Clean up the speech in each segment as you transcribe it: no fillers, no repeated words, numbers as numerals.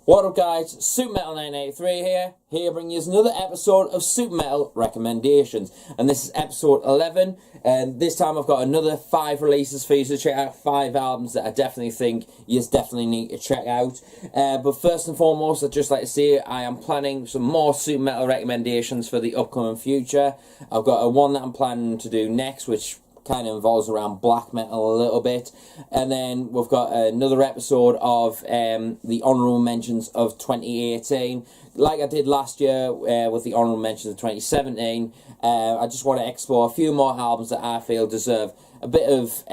What up guys, SuperMetal983 here bringing you another episode of Super Metal Recommendations, and this is episode 11, and this time I've got another 5 releases for you to check out, 5 albums that I definitely think you definitely need to check out. But first and foremost, I'd just like to say I am planning some more Super Metal recommendations for the upcoming future. I've got one that I'm planning to do next, which kind of involves around black metal a little bit, and then we've got another episode of the honourable mentions of 2018, like I did last year with the honourable mentions of 2017. I just want to explore a few more albums that I feel deserve a bit of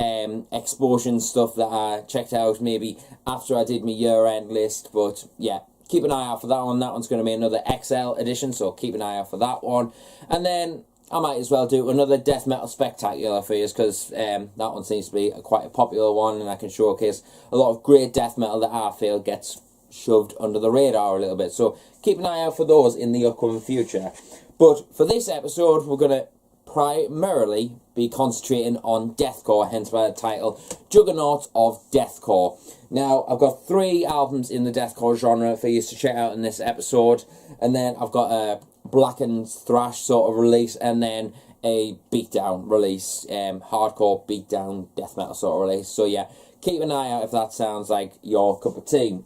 exposure, stuff that I checked out maybe after I did my year-end list. But yeah, keep an eye out for that one. That one's going to be another XL edition, so keep an eye out for that one. And then I might as well do another death metal spectacular for you, because that one seems to be quite a popular one, and I can showcase a lot of great death metal that I feel gets shoved under the radar a little bit. So keep an eye out for those in the upcoming future. But for this episode, we're going to primarily be concentrating on deathcore, hence by the title, Juggernauts of Deathcore. Now, I've got 3 albums in the deathcore genre for you to check out in this episode, and then I've got a black and thrash sort of release, and then a beatdown release, hardcore beatdown death metal sort of release. So yeah, keep an eye out if that sounds like your cup of tea.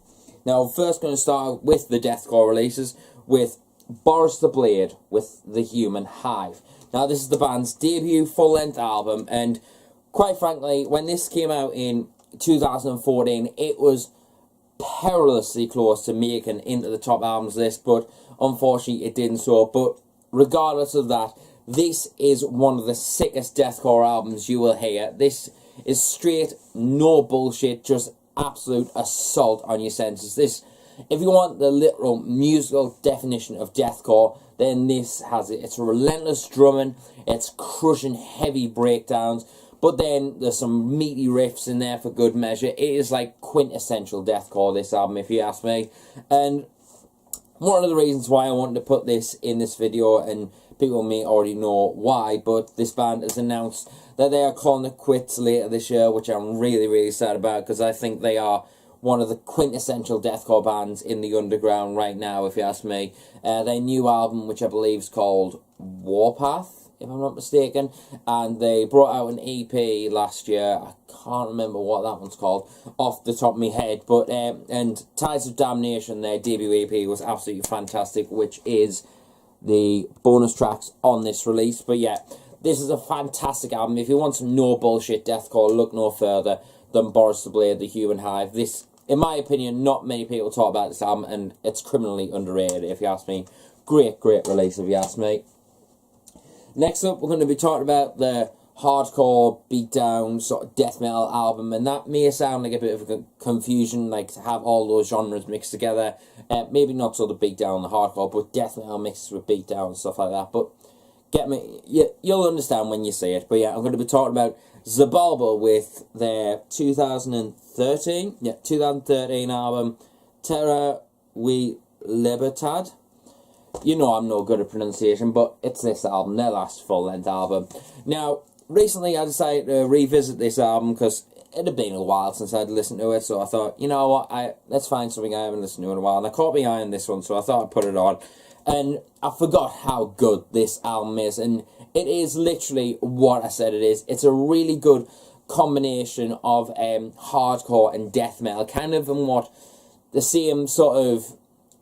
Now, I'm first going to start with the deathcore releases with Boris the Blade with the Human Hive. Now, this is the band's debut full-length album, and quite frankly, when this came out in 2014, it was perilously close to making into the top albums list, but unfortunately it didn't so. But regardless of that, this is one of the sickest deathcore albums you will hear. This is straight, no bullshit, just absolute assault on your senses. This, if you want the literal musical definition of deathcore, then this has it. It's relentless drumming, it's crushing heavy breakdowns, but then there's some meaty riffs in there for good measure. It is like quintessential deathcore, this album, if you ask me. And one of the reasons why I wanted to put this in this video, and people may already know why, but this band has announced that they are calling it quits later this year, which I'm really, really sad about, because I think they are one of the quintessential deathcore bands in the underground right now, if you ask me. Their new album, which I believe is called Warpath, if I'm not mistaken, and they brought out an EP last year. I can't remember what that one's called off the top of my head, but and Tides of Damnation, their debut EP, was absolutely fantastic, which is the bonus tracks on this release. But yeah, this is a fantastic album. If you want some no bullshit deathcore, look no further than Boris the Blade, the Human Hive. This, in my opinion, not many people talk about this album, and it's criminally underrated, if you ask me. Great release, if you ask me. Next up, we're going to be talking about the hardcore, beatdown, sort of death metal album, and that may sound like a bit of a confusion, like to have all those genres mixed together. Maybe not so the beatdown and the hardcore, but death metal mixed with beatdown and stuff like that. But get me, you'll understand when you see it. But yeah, I'm going to be talking about Xibalba with their 2013 album, Tierra, libertad. You know I'm no good at pronunciation, but it's this album, their last full-length album. Now, recently I decided to revisit this album because it had been a while since I'd listened to it, so I thought, you know what, let's find something I haven't listened to in a while, and I caught my eye on this one, so I thought I'd put it on. And I forgot how good this album is, and it is literally what I said it is. It's a really good combination of hardcore and death metal, kind of in what the same sort of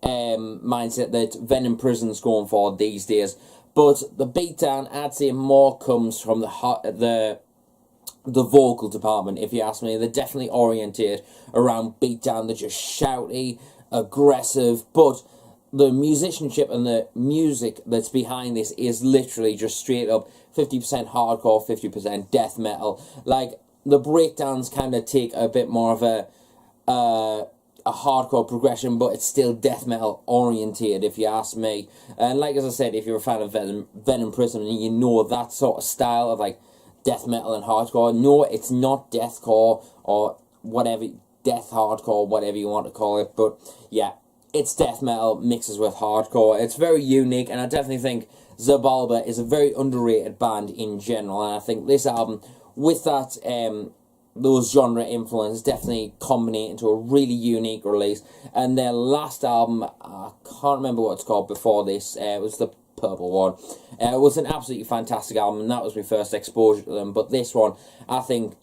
mindset that Venom Prison's going for these days. But the beatdown, I'd say, more comes from the vocal department, if you ask me. They're definitely oriented around beatdown. They're just shouty, aggressive, but the musicianship and the music that's behind this is literally just straight up 50% hardcore, 50% death metal. Like, the breakdowns kind of take a bit more of a hardcore progression, but it's still death metal oriented, if you ask me. And like as I said, if you're a fan of Venom Prison and you know that sort of style of like death metal and hardcore, no, it's not deathcore or whatever, death hardcore, whatever you want to call it. But yeah, it's death metal mixes with hardcore. It's very unique, and I definitely think Xibalba is a very underrated band in general. And I think this album, with that those genre influences definitely combine into a really unique release. And their last album, I can't remember what it's called before this, it was the purple one. It was an absolutely fantastic album, and that was my first exposure to them. But this one, I think,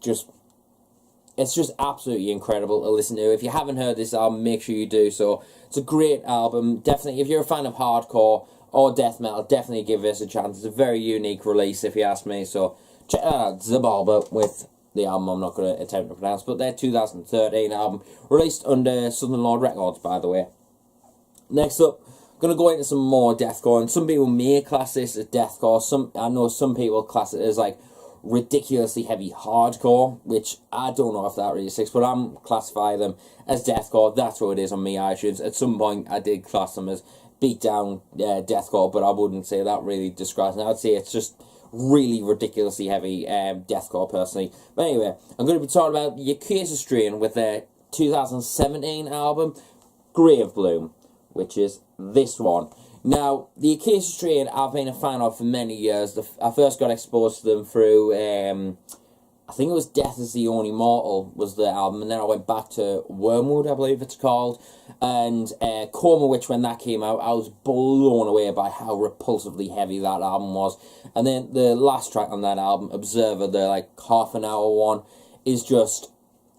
it's just absolutely incredible to listen to. If you haven't heard this album, make sure you do so. It's a great album. Definitely, if you're a fan of hardcore or death metal, definitely give this a chance. It's a very unique release, if you ask me. So check that out, Xibalba, with the album I'm not going to attempt to pronounce, but their 2013 album, released under Southern Lord Records, by the way. Next up, I'm going to go into some more deathcore, and some people may class this as deathcore. I know some people class it as like ridiculously heavy hardcore, which I don't know if that really sticks, but I'm classifying them as deathcore. That's what it is on me iTunes. At some point I did class them as beatdown deathcore, but I wouldn't say that really describes it. I'd say it's just really ridiculously heavy deathcore personally. But anyway, I'm going to be talking about the Acacia strain with their 2017 album Gravebloom, which is this one. Now, the Acacia strain I've been a fan of for many years. I first got exposed to them through, I think it was Death is the Only Mortal was the album, and then I went back to Wormwood, I believe it's called, and Coma Witch. When that came out, I was blown away by how repulsively heavy that album was. And then the last track on that album, Observer, the like half an hour one, is just,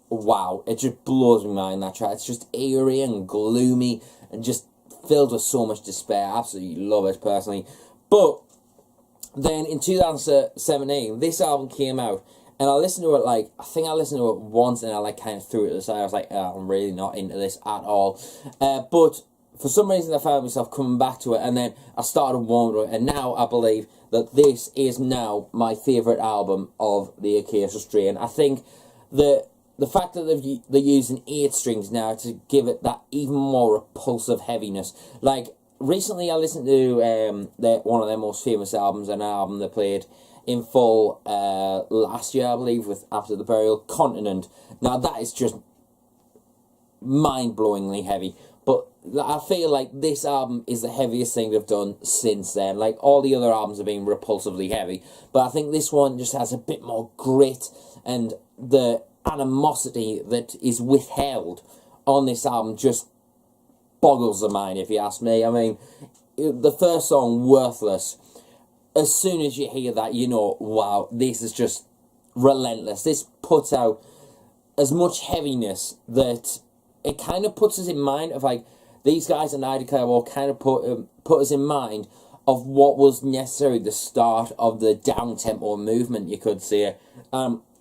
wow, it just blows my mind, that track. It's just eerie and gloomy and just filled with so much despair. I absolutely love it personally. But then in 2017, this album came out, and I listened to it I think I listened to it once, and I kind of threw it to the side. I was like, oh, I'm really not into this at all. But for some reason I found myself coming back to it, and then I started warming to it, and now I believe that this is now my favourite album of the Acacia strain. I think the fact that they're using 8 strings now to give it that even more repulsive heaviness. Like, recently I listened to one of their most famous albums, an album they played in full last year, I believe, with After the Burial, Continent. Now, that is just mind-blowingly heavy. But I feel like this album is the heaviest thing they've done since then. Like, all the other albums have been repulsively heavy. But I think this one just has a bit more grit, and the animosity that is withheld on this album just boggles the mind, if you ask me. I mean, the first song, Worthless, as soon as you hear that, you know, wow, this is just relentless. This puts out as much heaviness that it kind of puts us in mind of, like, these guys in IDK will kind of put us in mind of what was necessarily the start of the down-tempo movement, you could say.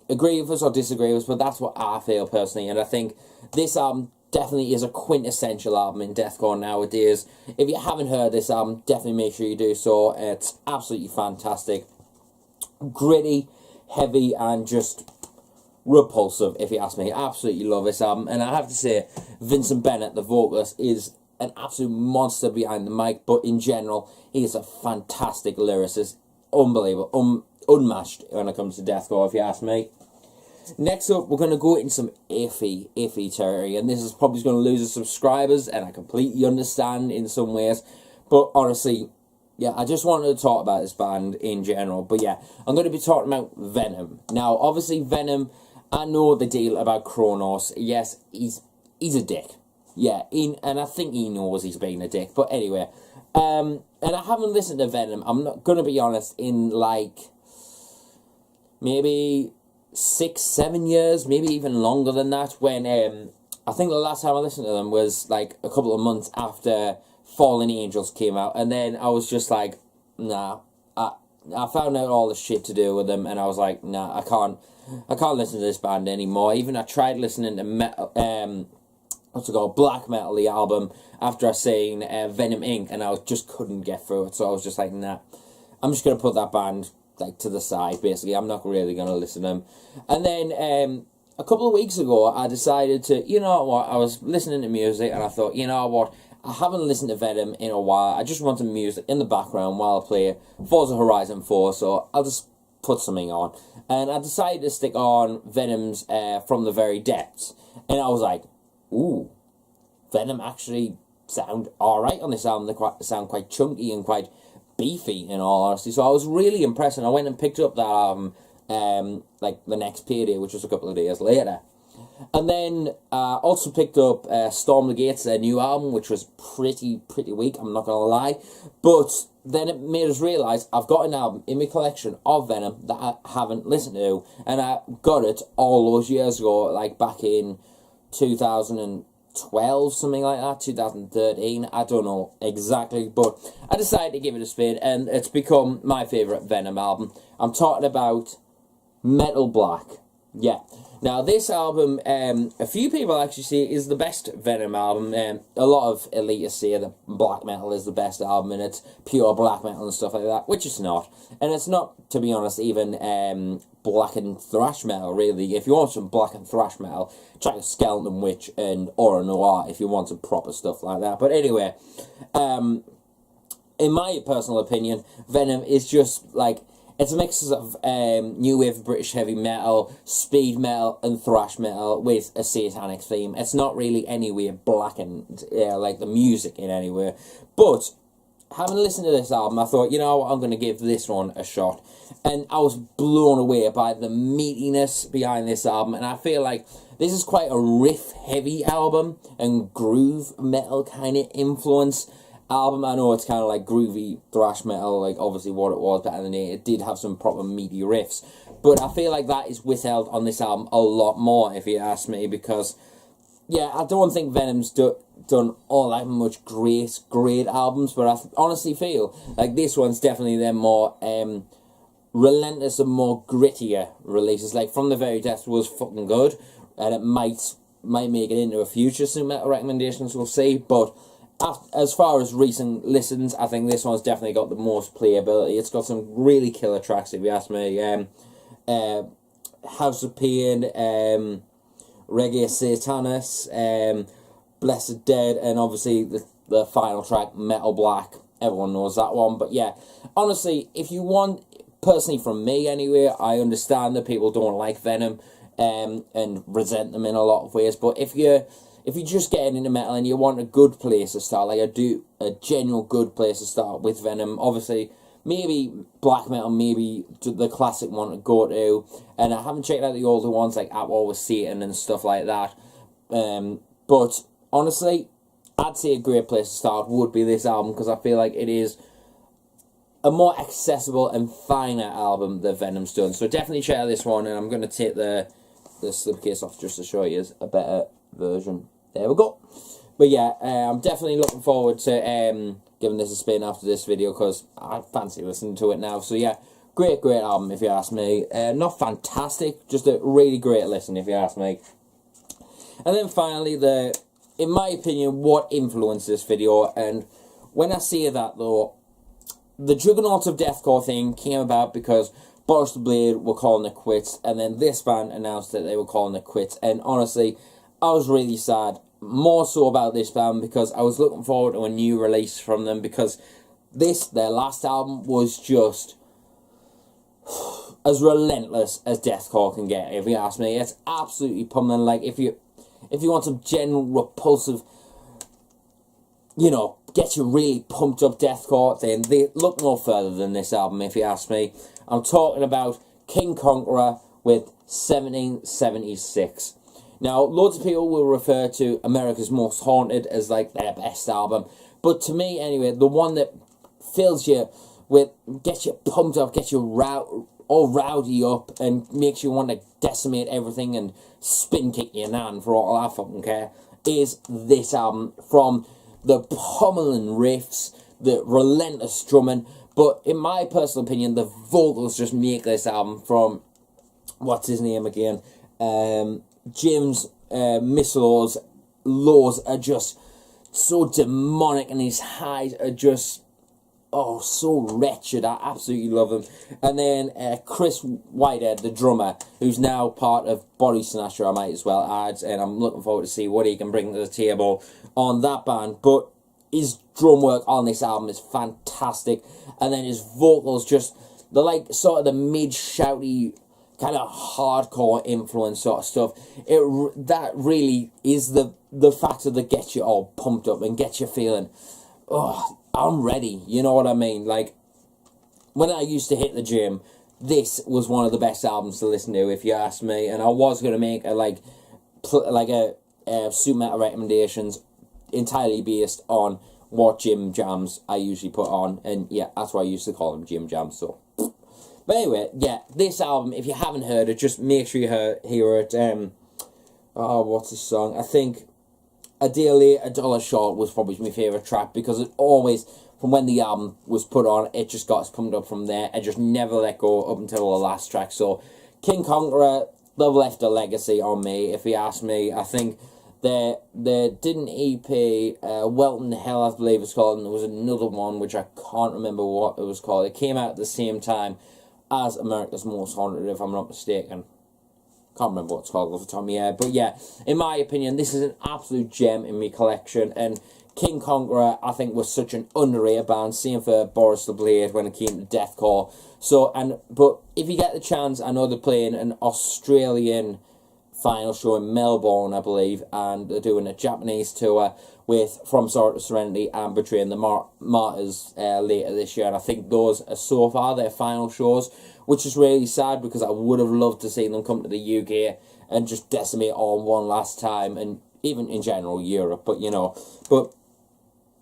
Agree with us or disagree with us, but that's what I feel personally, and I think this album definitely is a quintessential album in deathcore nowadays. If you haven't heard this album, definitely make sure you do so. It's absolutely fantastic. Gritty, heavy, and just repulsive, if you ask me. Absolutely love this album, and I have to say, Vincent Bennett, the vocalist, is an absolute monster behind the mic, but in general, he is a fantastic lyricist. Unbelievable, unmatched when it comes to deathcore, if you ask me. Next up, we're going to go into some iffy territory, and this is probably going to lose us subscribers, and I completely understand in some ways, but honestly, yeah, I just wanted to talk about this band in general. But yeah, I'm going to be talking about Venom. Now, obviously, Venom, I know the deal about Kronos. Yes, he's a dick. Yeah, and I think he knows he's being a dick, but anyway, and I haven't listened to Venom, I'm not going to be honest, in like maybe 6-7 years, maybe even longer than that, when I think the last time I listened to them was like a couple of months after Fallen Angels came out, and then I was just like, nah, I found out all the shit to do with them, and I was like, nah, I can't listen to this band anymore. Even I tried listening to metal, what's it called, Black Metal, the album, after I seen Venom Inc., and I just couldn't get through it, so I was just like, nah, I'm just going to put that band like to the side, basically. I'm not really going to listen to them. And then a couple of weeks ago, I decided to, you know what, I was listening to music, and I thought, you know what, I haven't listened to Venom in a while. I just want some music in the background while I play Forza Horizon 4, so I'll just put something on. And I decided to stick on Venom's From the Very Depths, and I was like, ooh, Venom actually sound alright on this album. They sound quite chunky and quite beefy, in all honesty. So I was really impressed, and I went and picked up that album like the next payday, which was a couple of days later. And then also picked up Storm the Gates, their new album, which was pretty weak, I'm not gonna lie. But then it made us realise I've got an album in my collection of Venom that I haven't listened to, and I got it all those years ago, like back in 2012, something like that, 2013, I don't know exactly, but I decided to give it a spin, and it's become my favourite Venom album. I'm talking about Metal Black. Yeah. Now, this album, a few people actually say is the best Venom album. A lot of elitists say that black metal is the best album, and it's pure black metal and stuff like that, which it's not. And it's not, to be honest, even black and thrash metal, really. If you want some black and thrash metal, check out Skeleton Witch and Aura Noir if you want some proper stuff like that. But anyway, in my personal opinion, Venom is just, like, it's a mix of new wave British heavy metal, speed metal, and thrash metal with a satanic theme. It's not really anywhere blackened, like the music in any way. But having listened to this album, I thought, you know what, I'm going to give this one a shot. And I was blown away by the meatiness behind this album. And I feel like this is quite a riff-heavy album and groove metal kind of influence album. I know it's kind of like groovy thrash metal, like obviously what it was back in the day. It did have some proper meaty riffs, but I feel like that is withheld on this album a lot more, if you ask me, because yeah, I don't think Venom's done all that much great albums, but I honestly feel like this one's definitely their more relentless and more grittier releases. Like From the Very Depths was fucking good, and it might make it into a future Super Metal recommendations, we'll see, but as far as recent listens, I think this one's definitely got the most playability. It's got some really killer tracks, if you ask me. House of Pain, Reggae Satanis, Blessed Dead, and obviously the final track, Metal Black. Everyone knows that one. But yeah, honestly, if you want, personally from me anyway, I understand that people don't like Venom and resent them in a lot of ways. But if you're just getting into metal and you want a good place to start, like a genuine good place to start with Venom, obviously, maybe black metal, maybe the classic one to go to, and I haven't checked out the older ones like At War with Satan and stuff like that, but honestly, I'd say a great place to start would be this album, because I feel like it is a more accessible and finer album that Venom's done, so definitely check out this one, and I'm going to take the slipcase off just to show you a better version. There we go. But yeah, I'm definitely looking forward to giving this a spin after this video, because I fancy listening to it now. So yeah, great album if you ask me. Not fantastic, just a really great listen if you ask me. And then finally, in my opinion, what influenced this video, and when I say that though, the Juggernauts of Deathcore thing came about because Boris the Blade were calling it quits, and then this band announced that they were calling it quits, and honestly, I was really sad, more so about this band, because I was looking forward to a new release from them, because their last album was just as relentless as Deathcore can get, if you ask me. It's absolutely pummeling. Like, if you want some general repulsive, you know, get you really pumped up Deathcore, then they look no further than this album, if you ask me. I'm talking about King Conqueror with 1776. Now, loads of people will refer to America's Most Haunted as, like, their best album. But to me, anyway, the one that fills you with, gets you pumped up, gets you all rowdy up, and makes you want to decimate everything and spin kick your nan, for all I fucking care, is this album. From the pummeling riffs, the relentless drumming, but in my personal opinion, the vocals just make this album. From, what's his name again? Jim's Missile's lows are just so demonic, and his highs are just, oh, so wretched. I absolutely love them. And then Chris Whitehead, the drummer, who's now part of Body Snatcher, I might as well add, and I'm looking forward to see what he can bring to the table on that band. But his drum work on this album is fantastic, and then his vocals just, they're like sort of the mid-shouty, kind of hardcore influence sort of stuff. That really is the factor that gets you all pumped up and gets you feeling, oh, I'm ready, you know what I mean? Like, when I used to hit the gym, this was one of the best albums to listen to, if you ask me. And I was going to make a Super Metal recommendations entirely based on what gym jams I usually put on, and yeah, that's why I used to call them gym jams. So, but anyway, yeah, this album, if you haven't heard it, just make sure you hear it. Oh, what's the song? I think Ideally, A Dollar Short was probably my favourite track, because it always, from when the album was put on, it just got us pumped up from there and just never let go up until the last track. So, King Conqueror, they've left a legacy on me, if you ask me. I think they did an EP, Welton Hell, I believe it's called, and there was another one which I can't remember what it was called. It came out at the same time as America's Most Haunted, if I'm not mistaken. Can't remember what it's called off the top of my head. But yeah, in my opinion, this is an absolute gem in my collection. And King Conqueror, I think, was such an underrated band. Same for Boris the Blade when it came to Deathcore. So, but if you get the chance, I know they're playing an Australian final show in Melbourne, I believe, and they're doing a Japanese tour with From Sorrow to Serenity and Betraying the Martyrs later this year. And I think those are so far their final shows, which is really sad, because I would have loved to see them come to the UK and just decimate all one last time, and even in general Europe. But you know, but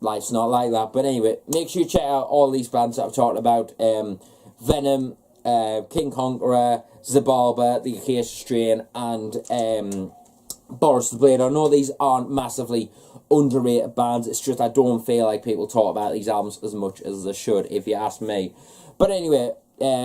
life's not like that. But anyway, make sure you check out all these bands that I've talked about. Venom, King Conqueror, Xibalba, the Acacia Strain, and Boris the Blade. I know these aren't massively underrated bands, it's just I don't feel like people talk about these albums as much as they should, if you ask me. But anyway,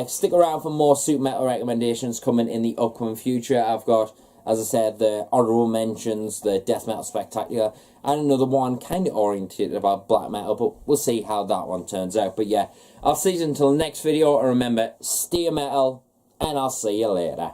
stick around for more Super Metal recommendations coming in the upcoming future. I've got, as I said, the honourable mentions, the Death Metal Spectacular, and another one kind of oriented about black metal, but we'll see how that one turns out. But yeah, I'll see you until the next video, and remember, stay metal, and I'll see you later.